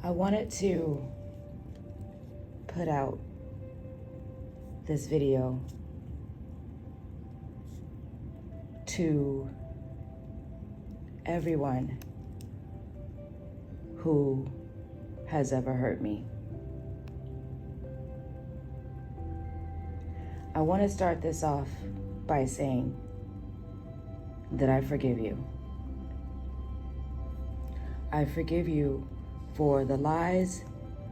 I wanted to put out this video to everyone who has ever hurt me. I want to start this off by saying that I forgive you. I forgive you for the lies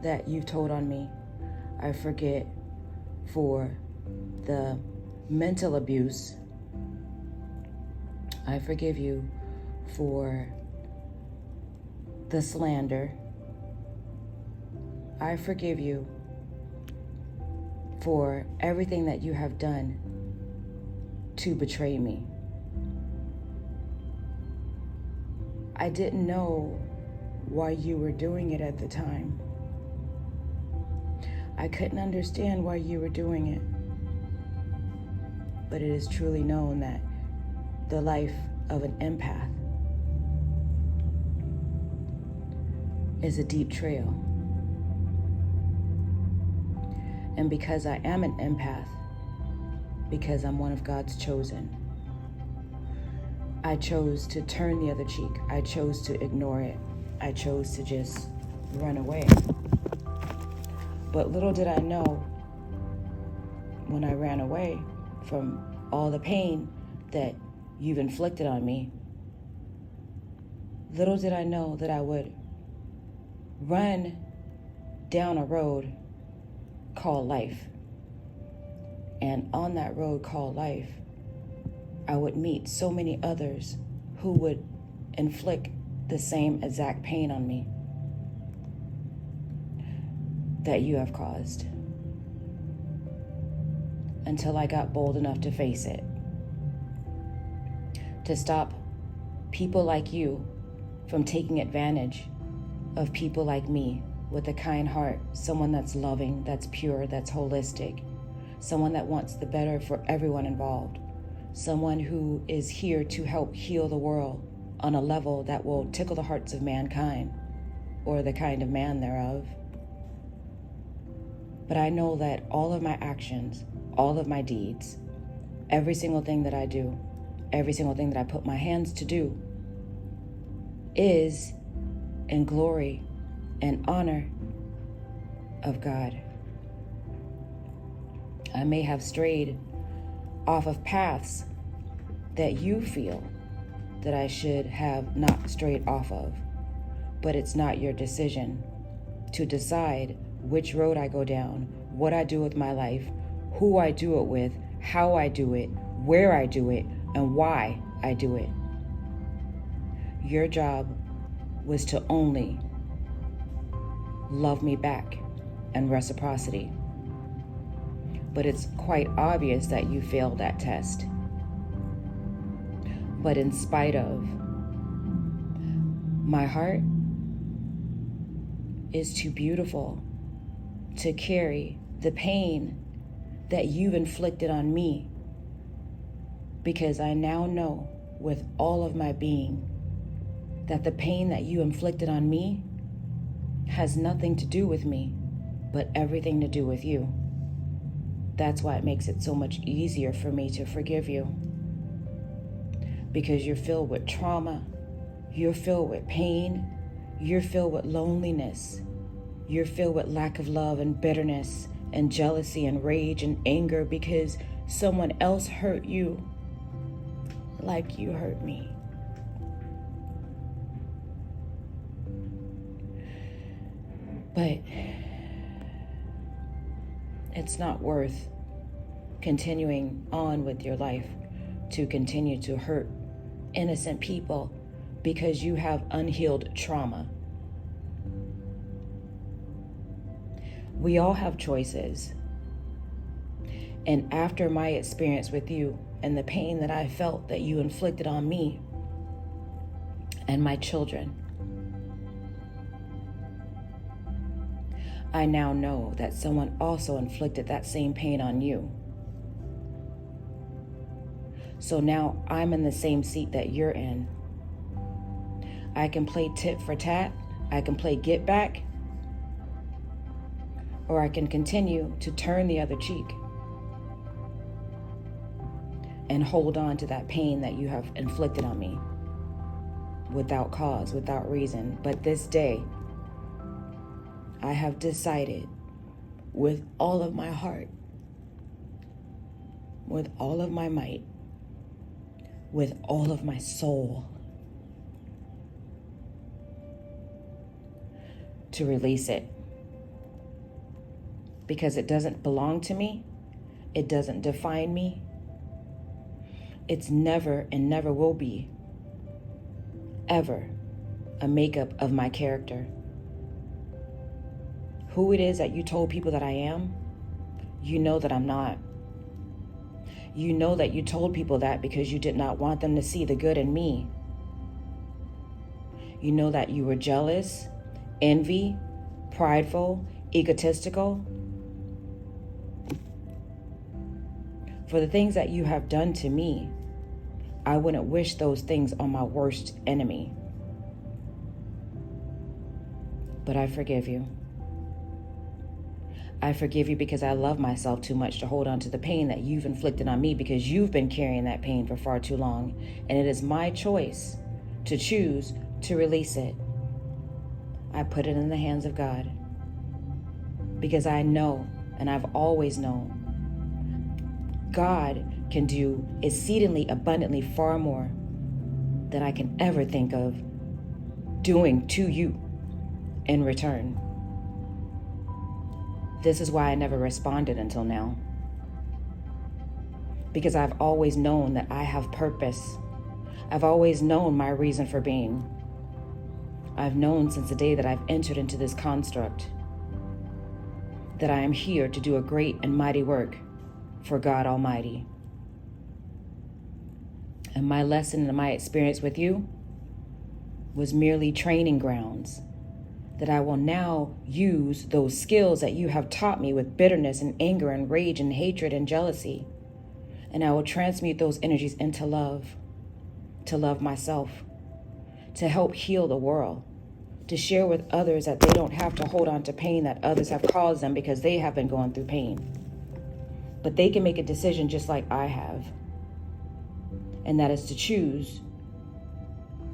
that you've told on me. I forget for the mental abuse. I forgive you for the slander. I forgive you for everything that you have done to betray me. I didn't know why you were doing it at the time. I couldn't understand why you were doing it. But it is truly known that the life of an empath is a deep trail. And because I am an empath, because I'm one of God's chosen, I chose to turn the other cheek. I chose to ignore it. I chose to just run away. But little did I know when I ran away from all the pain that you've inflicted on me, little did I know that I would run down a road called life. And on that road called life, I would meet so many others who would inflict the same exact pain on me that you have caused, until I got bold enough to face it, to stop people like you from taking advantage of people like me with a kind heart, someone that's loving, that's pure, that's holistic, someone that wants the better for everyone involved, someone who is here to help heal the world on a level that will tickle the hearts of mankind, or the kind of man thereof. But I know that all of my actions, all of my deeds, every single thing that I do, every single thing that I put my hands to do is in glory and honor of God. I may have strayed off of paths that you feel that I should have not strayed off of, but it's not your decision to decide which road I go down, what I do with my life, who I do it with, how I do it, where I do it, and why I do it. Your job was to only love me back and reciprocity. But it's quite obvious that you failed that test. But in spite of, my heart is too beautiful to carry the pain that you've inflicted on me, because I now know with all of my being that the pain that you inflicted on me has nothing to do with me, but everything to do with you. That's why it makes it so much easier for me to forgive you, because you're filled with trauma, you're filled with pain, you're filled with loneliness, you're filled with lack of love and bitterness and jealousy and rage and anger because someone else hurt you like you hurt me. But it's not worth continuing on with your life to continue to hurt innocent people because you have unhealed trauma. We all have choices. And after my experience with you and the pain that I felt that you inflicted on me and my children, I now know that someone also inflicted that same pain on you. So now I'm in the same seat that you're in. I can play tit for tat. I can play get back, or I can continue to turn the other cheek and hold on to that pain that you have inflicted on me without cause, without reason. But this day, I have decided with all of my heart, with all of my might, with all of my soul, to release it. Because it doesn't belong to me. It doesn't define me. It's never and never will be ever a makeup of my character. Who it is that you told people that I am, you know that I'm not. You know that you told people that because you did not want them to see the good in me. You know that you were jealous, envy, prideful, egotistical. For the things that you have done to me, I wouldn't wish those things on my worst enemy. But I forgive you. I forgive you because I love myself too much to hold on to the pain that you've inflicted on me, because you've been carrying that pain for far too long. And it is my choice to choose to release it. I put it in the hands of God because I know, and I've always known, God can do exceedingly abundantly far more than I can ever think of doing to you in return. This is why I never responded until now. Because I've always known that I have purpose. I've always known my reason for being. I've known since the day that I've entered into this construct that I am here to do a great and mighty work for God Almighty. And my lesson and my experience with you was merely training grounds that I will now use those skills that you have taught me with bitterness and anger and rage and hatred and jealousy. And I will transmute those energies into love, to love myself, to help heal the world, to share with others that they don't have to hold on to pain that others have caused them because they have been going through pain. But they can make a decision just like I have. And that is to choose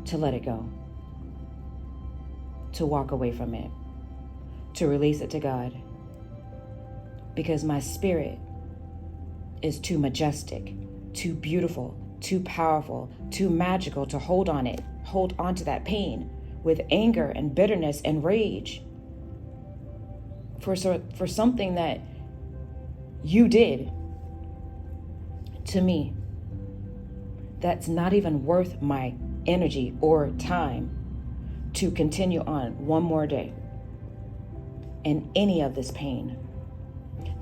to let it go, to walk away from it, to release it to God. Because my spirit is too majestic, too beautiful, too powerful, too magical to hold on to that pain with anger and bitterness and rage for something that you did to me that's not even worth my energy or time to continue on one more day in any of this pain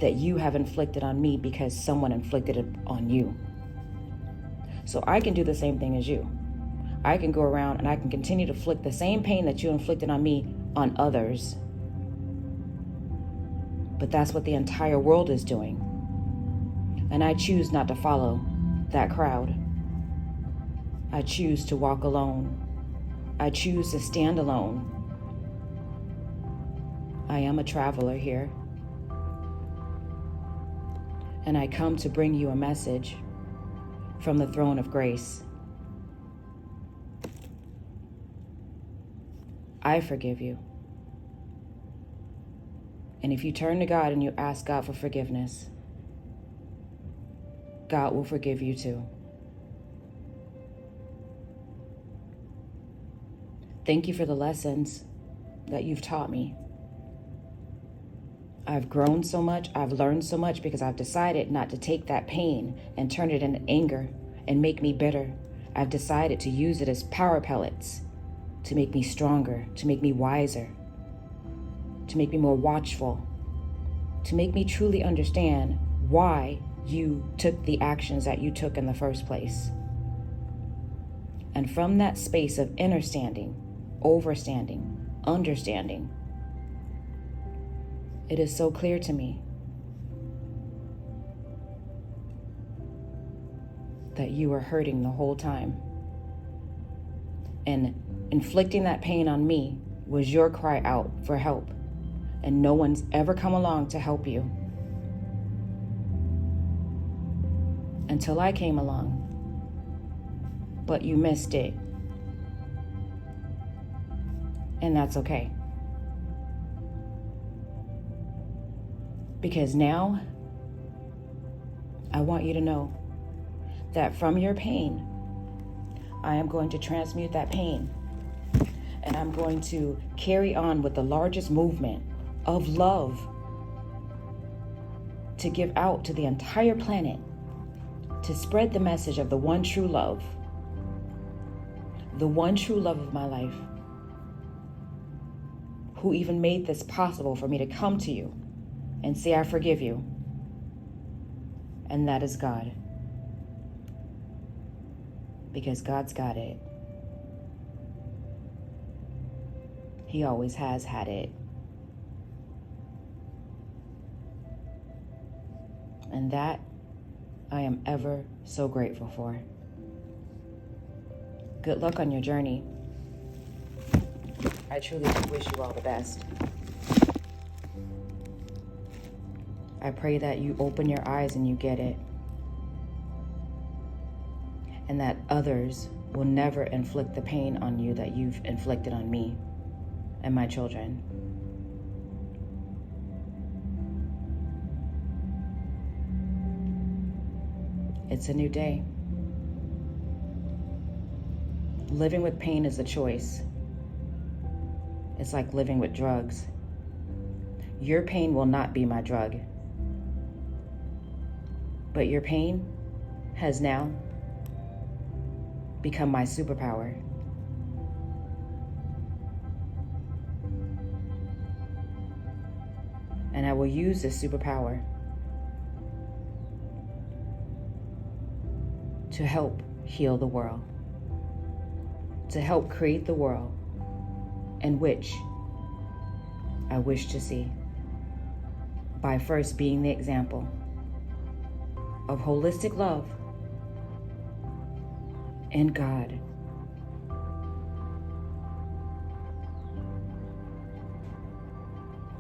that you have inflicted on me because someone inflicted it on you. So I can do the same thing as you. I can go around and I can continue to inflict the same pain that you inflicted on me on others. But that's what the entire world is doing. And I choose not to follow that crowd. I choose to walk alone. I choose to stand alone. I am a traveler here. And I come to bring you a message from the throne of grace. I forgive you. And if you turn to God and you ask God for forgiveness, God will forgive you too. Thank you for the lessons that you've taught me. I've grown so much, I've learned so much because I've decided not to take that pain and turn it into anger and make me bitter. I've decided to use it as power pellets to make me stronger, to make me wiser, to make me more watchful, to make me truly understand why you took the actions that you took in the first place. And from that space of understanding, it is so clear to me that you were hurting the whole time. And inflicting that pain on me was your cry out for help. and no one's ever come along to help you until I came along. But you missed it. And that's okay. Because now, I want you to know that from your pain, I am going to transmute that pain. And I'm going to carry on with the largest movement of love to give out to the entire planet, to spread the message of the one true love, the one true love of my life, who even made this possible for me to come to you and say, I forgive you. And that is God. Because God's got it. He always has had it. And that I am ever so grateful for. Good luck on your journey. I truly wish you all the best. I pray that you open your eyes and you get it. And that others will never inflict the pain on you that you've inflicted on me and my children. It's a new day. Living with pain is a choice. It's like living with drugs. Your pain will not be my drug. But your pain has now become my superpower. And I will use this superpower to help heal the world, to help create the world in which I wish to see, by first being the example of holistic love in God.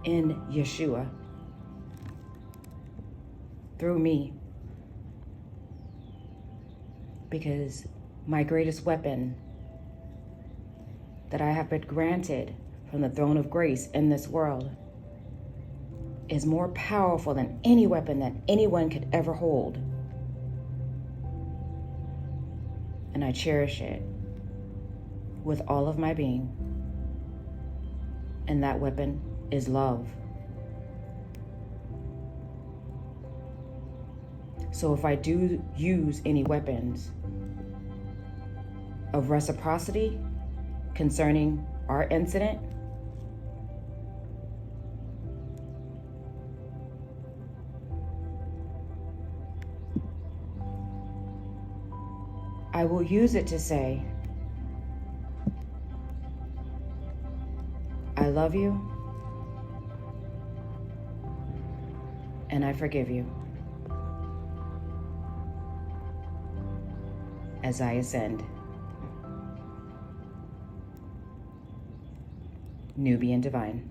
In Yeshua, through me, because my greatest weapon that I have been granted from the throne of grace in this world is more powerful than any weapon that anyone could ever hold. And I cherish it with all of my being. And that weapon is love. So if I do use any weapons of reciprocity concerning our incident, I will use it to say, I love you and I forgive you as I ascend. Nubian Divine.